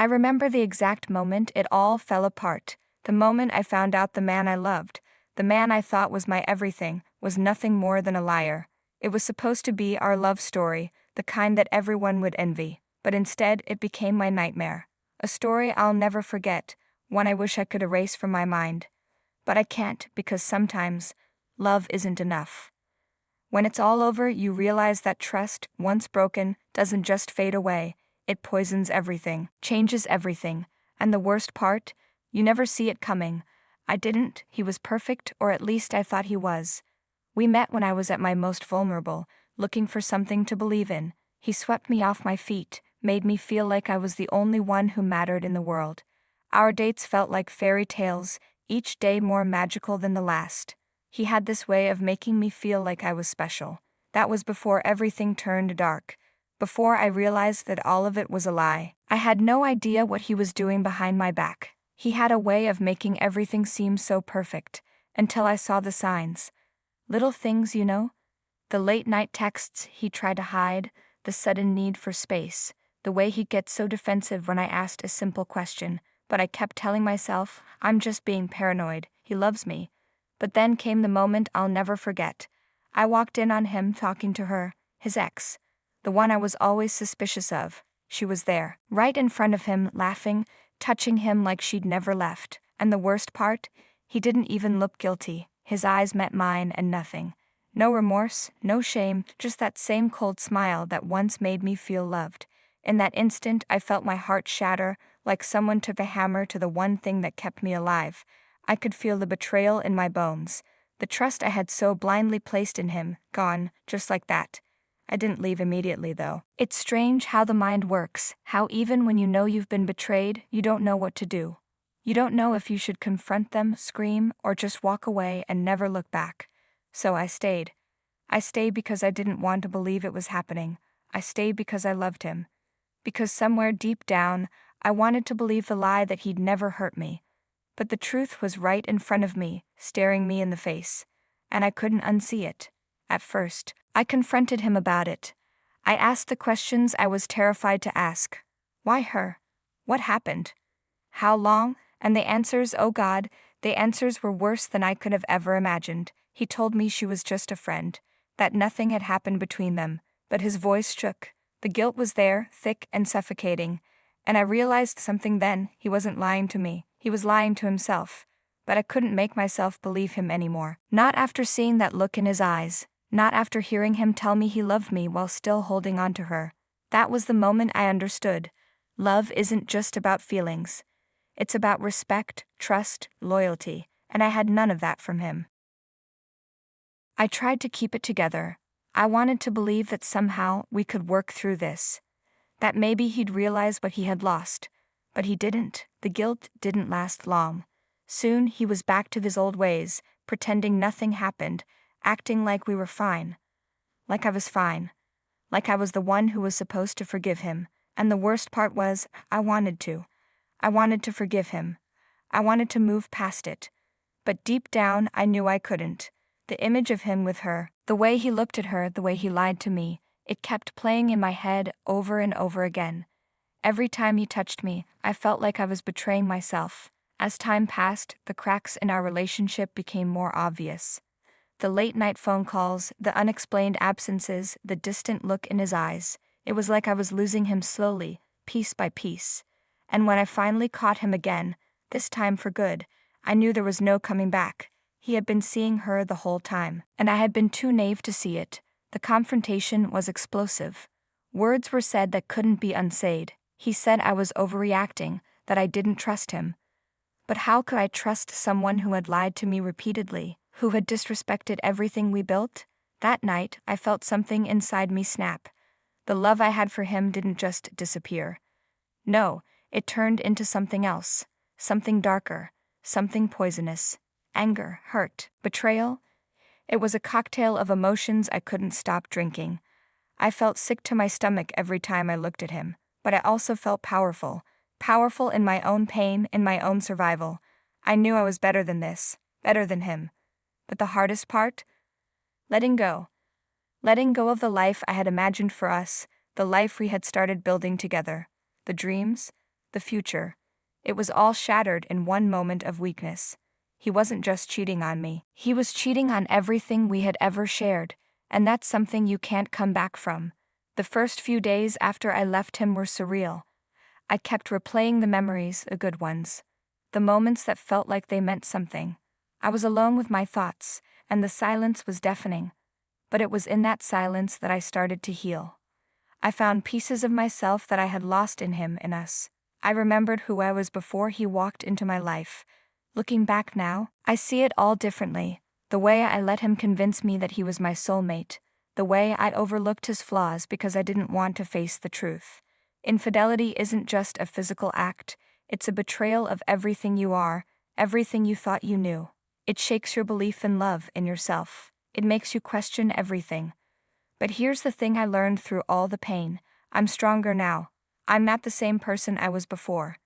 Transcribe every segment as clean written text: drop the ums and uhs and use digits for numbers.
I remember the exact moment it all fell apart. The moment I found out the man I loved, the man I thought was my everything, was nothing more than a liar. It was supposed to be our love story, the kind that everyone would envy, but instead it became my nightmare. A story I'll never forget, one I wish I could erase from my mind. But I can't, because sometimes love isn't enough. When it's all over, you realize that trust, once broken, doesn't just fade away, it poisons everything, changes everything, and the worst part, you never see it coming. I didn't. He was perfect, or at least I thought he was. We met when I was at my most vulnerable, looking for something to believe in. He swept me off my feet, made me feel like I was the only one who mattered in the world. Our dates felt like fairy tales, each day more magical than the last. He had this way of making me feel like I was special. That was before everything turned dark, before I realized that all of it was a lie. I had no idea what he was doing behind my back. He had a way of making everything seem so perfect, until I saw the signs. Little things, you know? The late-night texts he tried to hide, the sudden need for space, the way he'd get so defensive when I asked a simple question, but I kept telling myself, I'm just being paranoid, he loves me. But then came the moment I'll never forget. I walked in on him talking to her, his ex, the one I was always suspicious of. She was there, right in front of him, laughing, touching him like she'd never left. And the worst part? He didn't even look guilty. His eyes met mine and nothing. No remorse, no shame, just that same cold smile that once made me feel loved. In that instant, I felt my heart shatter, like someone took a hammer to the one thing that kept me alive. I could feel the betrayal in my bones. The trust I had so blindly placed in him, gone, just like that. I didn't leave immediately, though. It's strange how the mind works, how even when you know you've been betrayed, you don't know what to do. You don't know if you should confront them, scream, or just walk away and never look back. So I stayed. I stayed because I didn't want to believe it was happening. I stayed because I loved him. Because somewhere deep down, I wanted to believe the lie that he'd never hurt me. But the truth was right in front of me, staring me in the face. And I couldn't unsee it. At first, I confronted him about it. I asked the questions I was terrified to ask. Why her? What happened? How long? And the answers, oh God, the answers were worse than I could have ever imagined. He told me she was just a friend, that nothing had happened between them, but his voice shook. The guilt was there, thick and suffocating. And I realized something then. He wasn't lying to me. He was lying to himself. But I couldn't make myself believe him anymore. Not after seeing that look in his eyes. Not after hearing him tell me he loved me while still holding on to her. That was the moment I understood. Love isn't just about feelings. It's about respect, trust, loyalty, and I had none of that from him. I tried to keep it together. I wanted to believe that somehow we could work through this. That maybe he'd realize what he had lost. But he didn't. The guilt didn't last long. Soon he was back to his old ways, pretending nothing happened, acting like we were fine. Like I was fine. Like I was the one who was supposed to forgive him. And the worst part was, I wanted to. I wanted to forgive him. I wanted to move past it. But deep down, I knew I couldn't. The image of him with her, the way he looked at her, the way he lied to me, it kept playing in my head over and over again. Every time he touched me, I felt like I was betraying myself. As time passed, the cracks in our relationship became more obvious. The late-night phone calls, the unexplained absences, the distant look in his eyes. It was like I was losing him slowly, piece by piece. And when I finally caught him again, this time for good, I knew there was no coming back. He had been seeing her the whole time, and I had been too naive to see it. The confrontation was explosive. Words were said that couldn't be unsaid. He said I was overreacting, that I didn't trust him. But how could I trust someone who had lied to me repeatedly, who had disrespected everything we built? That night, I felt something inside me snap. The love I had for him didn't just disappear. No, it turned into something else, something darker, something poisonous. Anger, hurt, betrayal. It was a cocktail of emotions I couldn't stop drinking. I felt sick to my stomach every time I looked at him, but I also felt powerful. Powerful in my own pain, in my own survival. I knew I was better than this, better than him. But the hardest part? Letting go. Letting go of the life I had imagined for us, the life we had started building together. The dreams, the future. It was all shattered in one moment of weakness. He wasn't just cheating on me. He was cheating on everything we had ever shared, and that's something you can't come back from. The first few days after I left him were surreal. I kept replaying the memories, the good ones. The moments that felt like they meant something. I was alone with my thoughts, and the silence was deafening. But it was in that silence that I started to heal. I found pieces of myself that I had lost in him, in us. I remembered who I was before he walked into my life. Looking back now, I see it all differently. The way I let him convince me that he was my soulmate. The way I overlooked his flaws because I didn't want to face the truth. Infidelity isn't just a physical act, it's a betrayal of everything you are, everything you thought you knew. It shakes your belief in love, in yourself. It makes you question everything. But here's the thing I learned through all the pain. I'm stronger now. I'm not the same person I was before.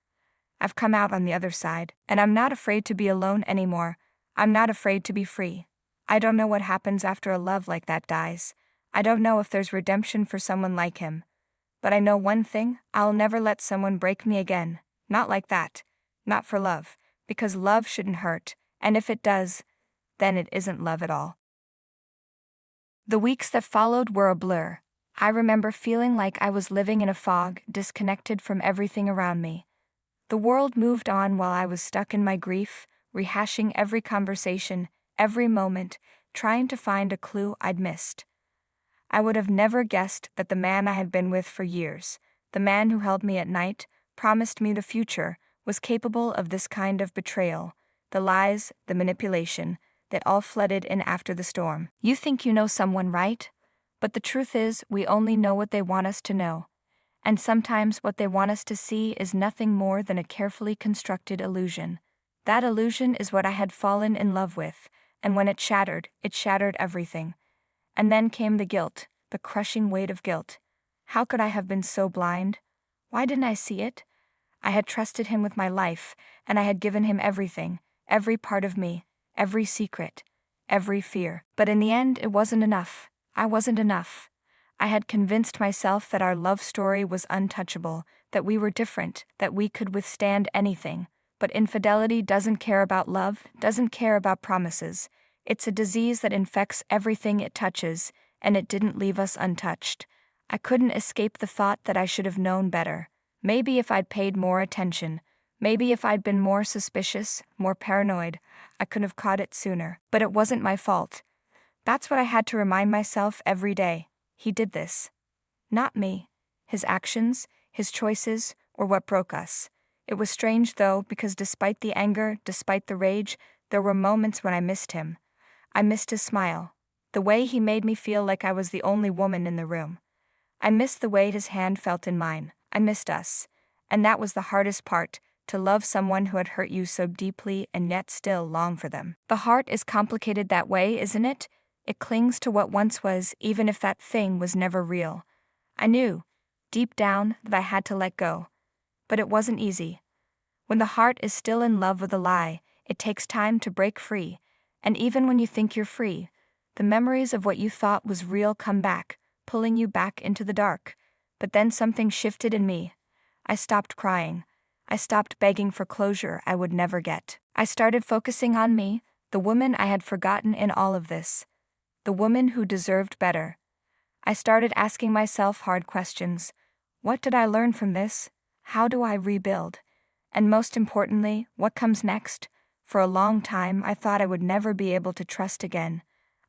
I've come out on the other side, and I'm not afraid to be alone anymore. I'm not afraid to be free. I don't know what happens after a love like that dies. I don't know if there's redemption for someone like him. But I know one thing, I'll never let someone break me again. Not like that. Not for love. Because love shouldn't hurt, and if it does, then it isn't love at all. The weeks that followed were a blur. I remember feeling like I was living in a fog, disconnected from everything around me. The world moved on while I was stuck in my grief, rehashing every conversation, every moment, trying to find a clue I'd missed. I would have never guessed that the man I had been with for years, the man who held me at night, promised me the future, was capable of this kind of betrayal, the lies, the manipulation, that all flooded in after the storm. You think you know someone, right? But the truth is, we only know what they want us to know. And sometimes what they want us to see is nothing more than a carefully constructed illusion. That illusion is what I had fallen in love with, and when it shattered everything. And then came the guilt, the crushing weight of guilt. How could I have been so blind? Why didn't I see it? I had trusted him with my life, and I had given him everything, every part of me, every secret, every fear. But in the end, it wasn't enough. I wasn't enough. I had convinced myself that our love story was untouchable, that we were different, that we could withstand anything. But infidelity doesn't care about love, doesn't care about promises. It's a disease that infects everything it touches, and it didn't leave us untouched. I couldn't escape the thought that I should have known better. Maybe if I'd paid more attention, maybe if I'd been more suspicious, more paranoid, I could have caught it sooner. But it wasn't my fault. That's what I had to remind myself every day. He did this. Not me. His actions, his choices, or what broke us. It was strange though, because despite the anger, despite the rage, there were moments when I missed him. I missed his smile. The way he made me feel like I was the only woman in the room. I missed the way his hand felt in mine. I missed us. And that was the hardest part, to love someone who had hurt you so deeply and yet still long for them. The heart is complicated that way, isn't it? It clings to what once was, even if that thing was never real. I knew, deep down, that I had to let go. But it wasn't easy. When the heart is still in love with a lie, it takes time to break free. And even when you think you're free, the memories of what you thought was real come back, pulling you back into the dark. But then something shifted in me. I stopped crying. I stopped begging for closure I would never get. I started focusing on me, the woman I had forgotten in all of this. The woman who deserved better. I started asking myself hard questions. What did I learn from this? How do I rebuild? And most importantly, what comes next? For a long time, I thought I would never be able to trust again.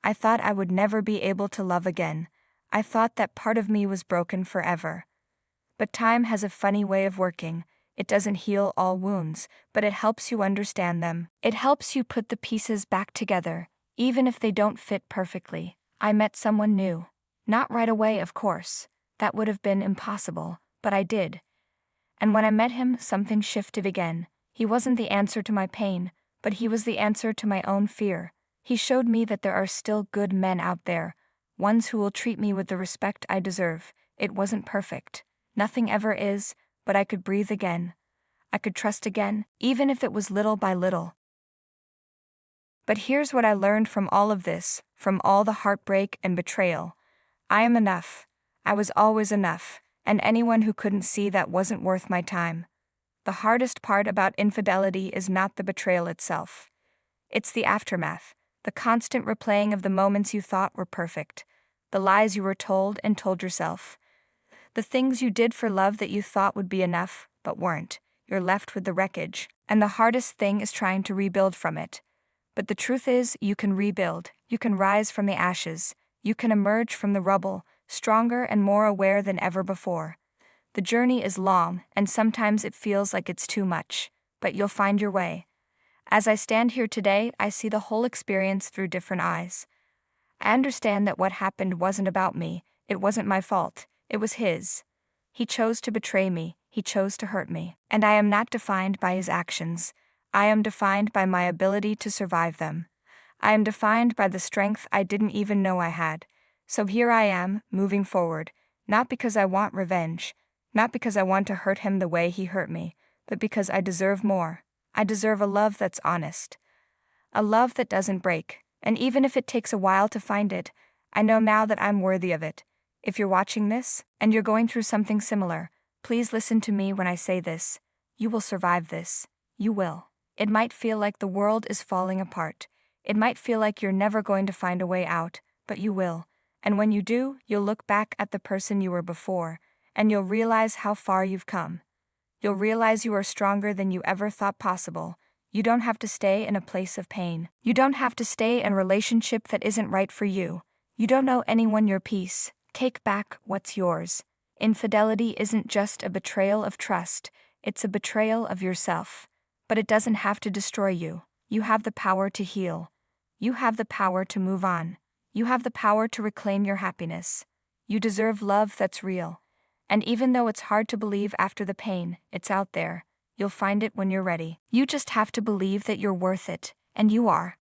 I thought I would never be able to love again. I thought that part of me was broken forever. But time has a funny way of working. It doesn't heal all wounds, but it helps you understand them. It helps you put the pieces back together, even if they don't fit perfectly. I met someone new. Not right away, of course. That would have been impossible, but I did. And when I met him, something shifted again. He wasn't the answer to my pain, but he was the answer to my own fear. He showed me that there are still good men out there, ones who will treat me with the respect I deserve. It wasn't perfect. Nothing ever is, but I could breathe again. I could trust again, even if it was little by little. But here's what I learned from all of this, from all the heartbreak and betrayal. I am enough. I was always enough, and anyone who couldn't see that wasn't worth my time. The hardest part about infidelity is not the betrayal itself. It's the aftermath, the constant replaying of the moments you thought were perfect, the lies you were told and told yourself, the things you did for love that you thought would be enough, but weren't. You're left with the wreckage, and the hardest thing is trying to rebuild from it. But the truth is, you can rebuild, you can rise from the ashes, you can emerge from the rubble, stronger and more aware than ever before. The journey is long, and sometimes it feels like it's too much, but you'll find your way. As I stand here today, I see the whole experience through different eyes. I understand that what happened wasn't about me, it wasn't my fault, it was his. He chose to betray me, he chose to hurt me, and I am not defined by his actions. I am defined by my ability to survive them. I am defined by the strength I didn't even know I had. So here I am, moving forward, not because I want revenge, not because I want to hurt him the way he hurt me, but because I deserve more. I deserve a love that's honest. A love that doesn't break, and even if it takes a while to find it, I know now that I'm worthy of it. If you're watching this, and you're going through something similar, please listen to me when I say this. You will survive this. You will. It might feel like the world is falling apart. It might feel like you're never going to find a way out, but you will. And when you do, you'll look back at the person you were before, and you'll realize how far you've come. You'll realize you are stronger than you ever thought possible. You don't have to stay in a place of pain. You don't have to stay in a relationship that isn't right for you. You don't owe anyone your peace. Take back what's yours. Infidelity isn't just a betrayal of trust, it's a betrayal of yourself. But it doesn't have to destroy you. You have the power to heal. You have the power to move on. You have the power to reclaim your happiness. You deserve love that's real. And even though it's hard to believe after the pain, it's out there. You'll find it when you're ready. You just have to believe that you're worth it, and you are.